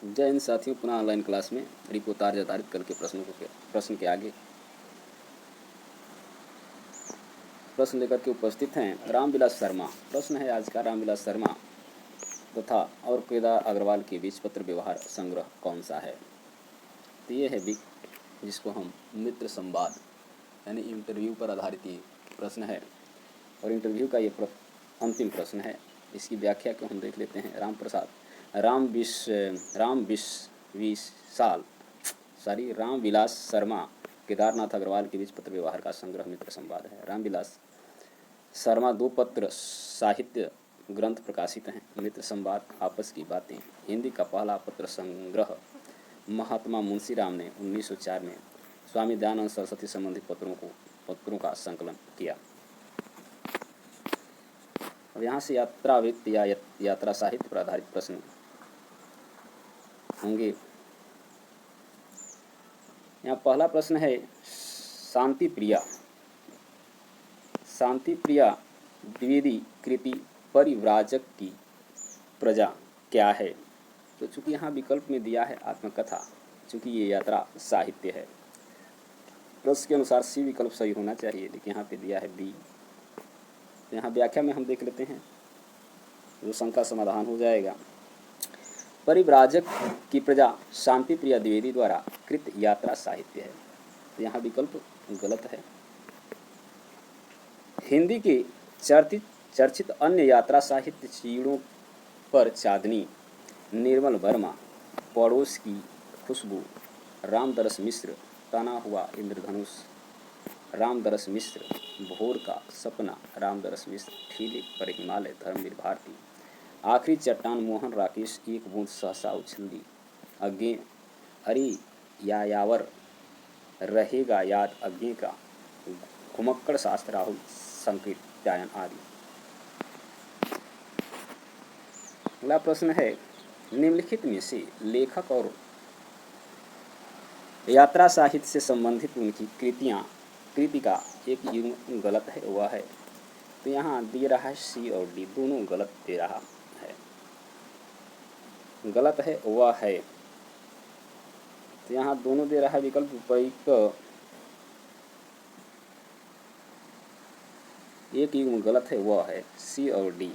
जय हिंद साथियों, पुनः ऑनलाइन क्लास में रिपोर्ट आधारित कल के प्रश्न के आगे प्रश्न लेकर के उपस्थित हैं रामविलास शर्मा। प्रश्न है आज का, रामविलास शर्मा तथा और केदार अग्रवाल के बीच पत्र व्यवहार संग्रह कौन सा है? तो ये है बिक, जिसको हम मित्र संवाद यानी इंटरव्यू पर आधारित ये प्रश्न है और इंटरव्यू का ये अंतिम प्रश्न है। इसकी व्याख्या को हम देख लेते हैं। रामविलास शर्मा केदारनाथ अग्रवाल के बीच पत्र व्यवहार का संग्रह मित्र संवाद है। रामविलास शर्मा 2 पत्र साहित्य ग्रंथ प्रकाशित हैं। मित्र संवाद, आपस की बातें, हिंदी का पहला पत्र संग्रह महात्मा मुंशीराम ने 1904 में स्वामी दयानंद सरस्वती संबंधित पत्रों का संकलन किया। अब यहाँ से यात्रावृत्त या यात्रा साहित्य पर आधारित प्रश्न होंगे। यहाँ पहला प्रश्न है, शांति प्रिया द्विवेदी कृति परिव्राजक की प्रजा क्या है? तो चूंकि यहाँ विकल्प में दिया है आत्मकथा, चूंकि ये यात्रा साहित्य है, प्रश्न के अनुसार सी विकल्प सही होना चाहिए, लेकिन यहाँ पे दिया है बी। तो यहाँ व्याख्या में हम देख लेते हैं, जो शंका समाधान हो जाएगा। परिव्राजक की प्रजा शांति प्रिया द्विवेदी द्वारा कृत यात्रा साहित्य है। तो यहाँ विकल्प गलत है। हिंदी के चर्चित अन्य यात्रा साहित्य चीड़ों पर चांदनी, निर्मल वर्मा, पड़ोस की खुशबू, रामदरस मिश्र, तना हुआ इंद्रधनुष, रामदरस मिश्र, भोर का सपना, रामदरस मिश्र, ठीले पर हिमालय, धर्मवीर भारती, आखिरी चट्टान, मोहन राकेश, एक बूंद सहसा उछली, अज्ञे अरे यायावर, रहेगा याद अज्ञे का, घुमक्कड़ शास्त्र, राहुल संकीर्तन आदि। अगला प्रश्न है, निम्नलिखित में से लेखक और यात्रा साहित्य से संबंधित उनकी कृति का एक युग्म गलत है, वह है। तो यहाँ दे रहा है सी और डी, दोनों गलत दे रहा है। गलत है वह है, तो यहाँ दोनों दे रहा है विकल्प उपयुक्त। एक युग्म गलत है, वह है सी और डी।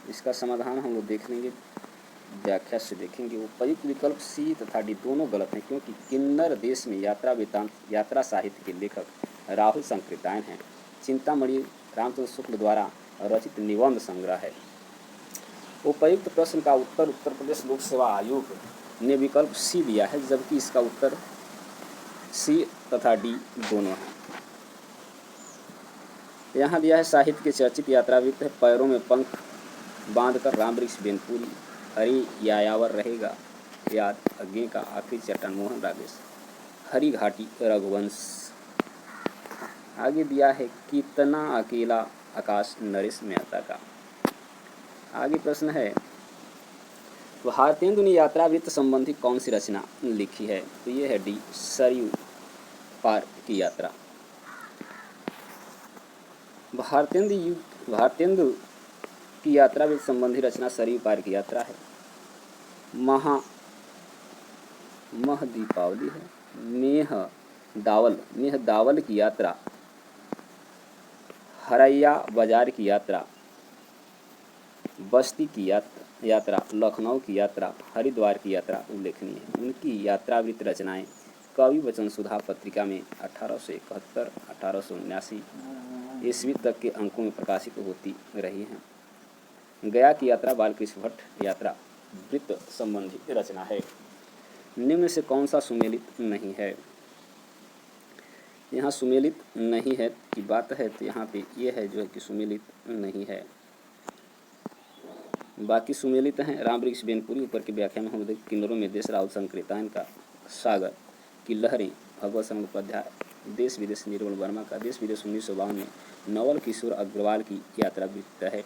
इसका समाधान हम लोग देख लेंगे, व्याख्या से देखेंगे। उपयुक्त विकल्प सी तथा डी दोनों गलत हैं, क्योंकि किन्नर देश में यात्रा साहित्य के लेखक राहुल संकीर्तन हैं। चिंतामणि रामचंद्र शुक्ल द्वारा रचित निबंध संग्रह है। उपयुक्त प्रश्न का उत्तर उत्तर प्रदेश लोक सेवा आयोग ने विकल्प सी दिया है, जबकि इसका उत्तर सी तथा डी दोनों है। यहाँ दिया है साहित्य के चर्चित यात्रावृत्त है, पैरों में पंख बांधकर राम वृक्ष बेनपुरी, हरी यायावर, रहेगा याद अज्ञे का, आखिरी चट्टान, मोहन राकेश, हरी घाटी, रघुवंश। आगे दिया है कितना अकेला आकाश, नरेश मेहता का। आगे प्रश्न है, भारतेंदु ने यात्रावृत्त संबंधी कौन सी रचना लिखी है? तो ये है डी, सरयू पार की यात्रा। भारतेंदु की यात्रावृत्त संबंधी रचना सरयू पार की यात्रा है। मह दीपावली है, मेह दावल की यात्रा, हरैया बाजार की यात्रा, बस्ती की यात्रा, लखनऊ की यात्रा, हरिद्वार की यात्रा उल्लेखनीय है। उनकी यात्रावृत्त रचनाएं कवि वचन सुधा पत्रिका में 1871-1879 ईस्वी तक के अंकों में प्रकाशित होती रही हैं। गया की यात्रा बालकृष्ण भट्ट यात्रा वृत्त संबंधी रचना है। निम्न से कौन सा सुमेलित नहीं है? यहाँ सुमेलित नहीं है की बात है, तो यहाँ पे ये है जो है कि सुमेलित नहीं है, बाकी सुमेलित हैं। राम वृक्ष बेनपुरी, ऊपर की व्याख्या में हम देख, किन्नरों में देश, राहुल संकीर्तन का, सागर की लहरें, भगवत शरण उपाध्याय, देश विदेश निर्मल वर्मा का, देश विदेश 1952 में नवल किशोर अग्रवाल की यात्रा वृत्त है।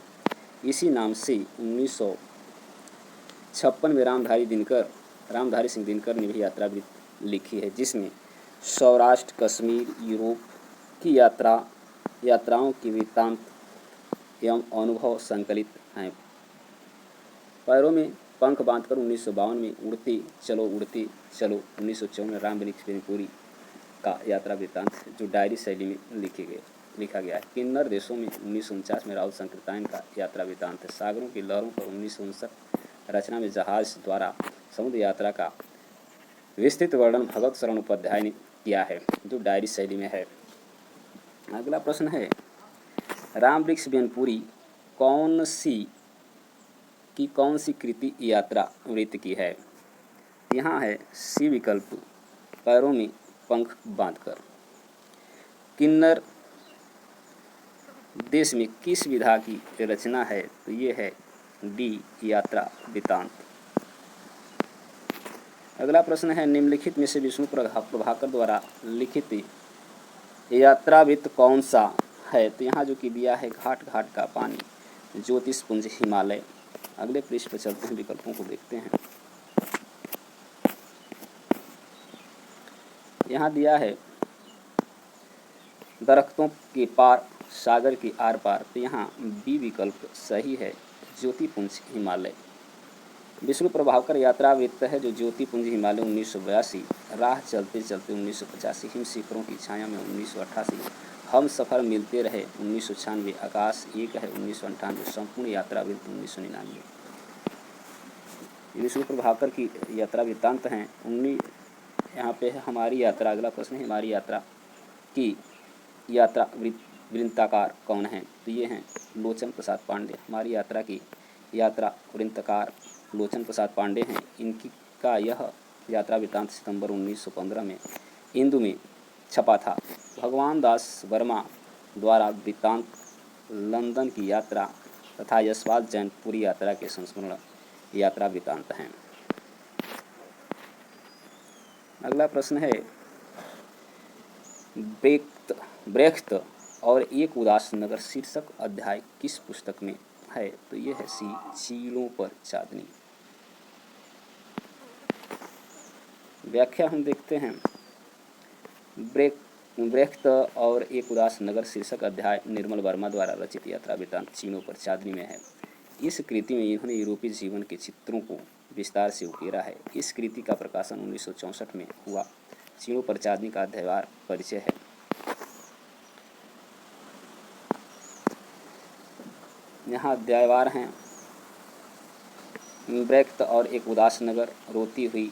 इसी नाम से 1956 में रामधारी सिंह दिनकर ने भी यात्रा वृत्त लिखी है, जिसमें सौराष्ट्र, कश्मीर, यूरोप की यात्राओं के वृत्तांत एवं अनुभव संकलित हैं। पैरों में पंख बांधकर 1952 में उड़ते चलो 1954 में राम वृक्ष बेनीपुरी का यात्रा वृत्तांत जो डायरी शैली में लिखा गया है। किन्नर देशों में 1949 में राहुल संकीर्तन का यात्रा वृत्तांत है। सागरों की लहरों पर 1959 रचना में जहाज द्वारा समुद्र यात्रा का विस्तृत वर्णन भगत शरण उपाध्याय ने किया है जो डायरी शैली में है। अगला प्रश्न है राम वृक्ष बेनीपुरी कौन सी कृति यात्रा वृत्त की है। यहाँ है सी विकल्प पैरों में पंख बांधकर। किन्नर देश में किस विधा की रचना है तो ये है डी यात्रा वृत्तांत। अगला प्रश्न है निम्नलिखित में से विष्णु प्रभाकर द्वारा लिखित यात्रा वृत्त कौन सा है तो यहाँ जो कि दिया है घाट घाट का पानी, ज्योतिषपुंज, हिमालय। अगले पृष्ठ पर चलते हैं, विकल्पों को देखते हैं। यहाँ दिया है दरख्तों के पार, सागर के आर पार, तो यहाँ बी विकल्प सही है, ज्योतिपुंज हिमालय। विष्णु प्रभाकर यात्रा वृत्त है जो ज्योतिपुंज हिमालय 1982, राह चलते चलते 1985, हिम शिखरों की छाया में 1988, हम सफ़र मिलते रहे 1996, आकाश एक है 1998, संपूर्ण यात्रा वृत्त 1999। विष्णु प्रभाकर की यात्रा वृत्तांत हैं। यहाँ पे है हमारी यात्रा। अगला प्रश्न है हमारी यात्रा की यात्रा वृत्ताकार कौन है तो ये हैं लोचन प्रसाद पांडे। हमारी यात्रा की यात्रा वृत्ताकार लोचन प्रसाद पांडे हैं। इनकी का यह यात्रा वृत्तांत सितंबर 1915 में हिंदू में छपा था। भगवान दास वर्मा द्वारा वृत्तांत लंदन की यात्रा तथा यशपाल जैन पूरी यात्रा के संस्मरण यात्रा वृत्तांत हैं। अगला प्रश्न है ब्रेख्त और एक उदास नगर शीर्षक अध्याय किस पुस्तक में है तो ये है सी चीलों पर चांदनी। व्याख्या हम देखते हैं। ब्रेख्त और एक उदास नगर शीर्षक अध्याय निर्मल वर्मा द्वारा रचित यात्रा वृत्तांत चीलों पर चांदनी में है। इस कृति में इन्होंने यूरोपीय जीवन के चित्रों को विस्तार से उकेरा है। इस कृति का प्रकाशन 1964 में हुआ। चीलों पर चांदनी का अध्यायवार परिचय है। यहाँ अध्यायवार हैं ब्रेख्त और एक उदास नगर, रोती हुई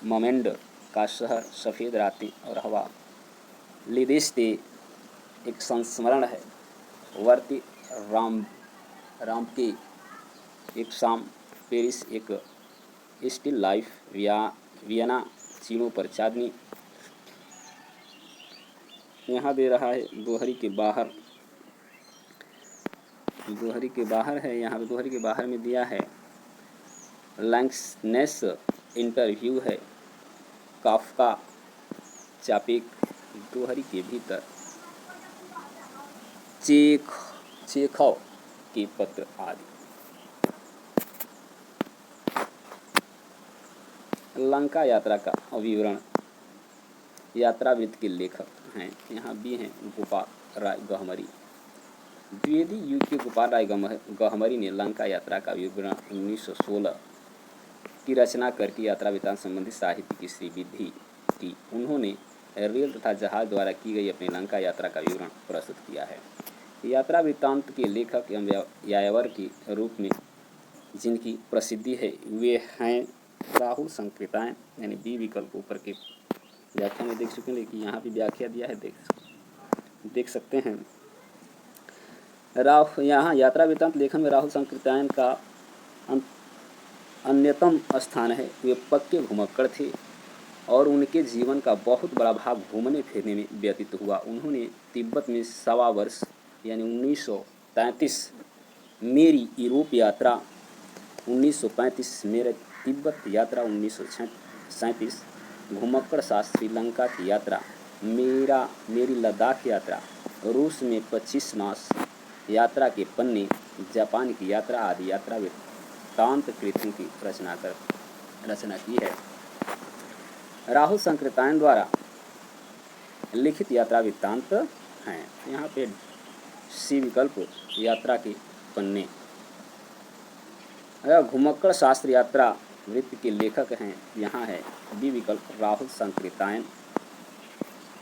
ममेंड का शहर, सफ़ेद रातें और हवा, लिदिस्ते एक संस्मरण है, वर्ती राम के एक शाम, पेरिस एक स्टिल लाइफ, वियना चीलों पर चांदनी। यहाँ दे रहा है दोहरी के बाहर है। यहाँ पे दोहरी के बाहर में दिया है लैंक्सनेस इंटरव्यू है, काफ्का चापेक। दोहरी के भीतर चेखव के पत्र आदि। लंका यात्रा का विवरण। यात्रा वृत्त के लेखक हैं यहाँ बी हैं गोपाल राय गहमरी। द्विवेदी युग के गोपाल राय गहमरी ने लंका यात्रा का विवरण 1916 की रचना करके यात्रा वृत्तांत संबंधी साहित्य की श्रीविधि की। उन्होंने रेल तथा जहाज द्वारा की गई अपनी लंका यात्रा का विवरण प्रस्तुत किया है। यात्रा वृत्तांत के लेखक एवं यायावर के रूप में जिनकी प्रसिद्धि है वे हैं राहुल संकीर्तन, यानी बी विकल्प ऊपर के व्याख्या में देख चुके हैं, लेकिन यहाँ भी व्याख्या दिया है, देख सकते हैं। यहाँ यात्रा वृत्तांत लेखन में राहुल संकीर्तन का अन्यतम स्थान है। वे पक्के घुमक्कड़ थे और उनके जीवन का बहुत बड़ा भाग घूमने फिरने में व्यतीत हुआ। उन्होंने तिब्बत में 1.25 वर्ष यानी 1933, मेरी यूरोप यात्रा 1935, मेरे तिब्बत यात्रा 1937, घुमक्कड़ साथ श्रीलंका की यात्रा, मेरी लद्दाख यात्रा, रूस में 25 मास यात्रा के पन्ने, जापान की यात्रा आदि यात्रा वृत्तांत कृतियों की रचना की है। राहुल संकीर्तन द्वारा लिखित यात्रा वृत्तांत हैं। यहाँ पे सी विकल्प यात्रा के पन्ने। अगर घुमक्कड़ शास्त्र यात्रा वृत्त के लेखक हैं, यहाँ है बी विकल्प राहुल संकृतायन।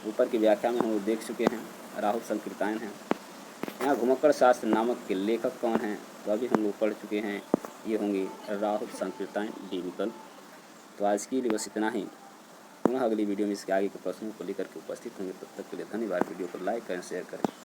ऊपर की व्याख्या में हम लोग देख चुके हैं, राहुल संकृतायन हैं। यहाँ घुमक्कड़ शास्त्र नामक के लेखक कौन हैं, तो अभी हम लोग पढ़ चुके हैं, ये होंगे राहुल संकृतायन, डी विकल्प। तो आज के लिए बस इतना ही। पुनः अगली वीडियो में इसके आगे के प्रश्नों को लेकर के उपस्थित होंगे। तब तक के लिए धन्यवाद। वीडियो को लाइक करें, शेयर करें।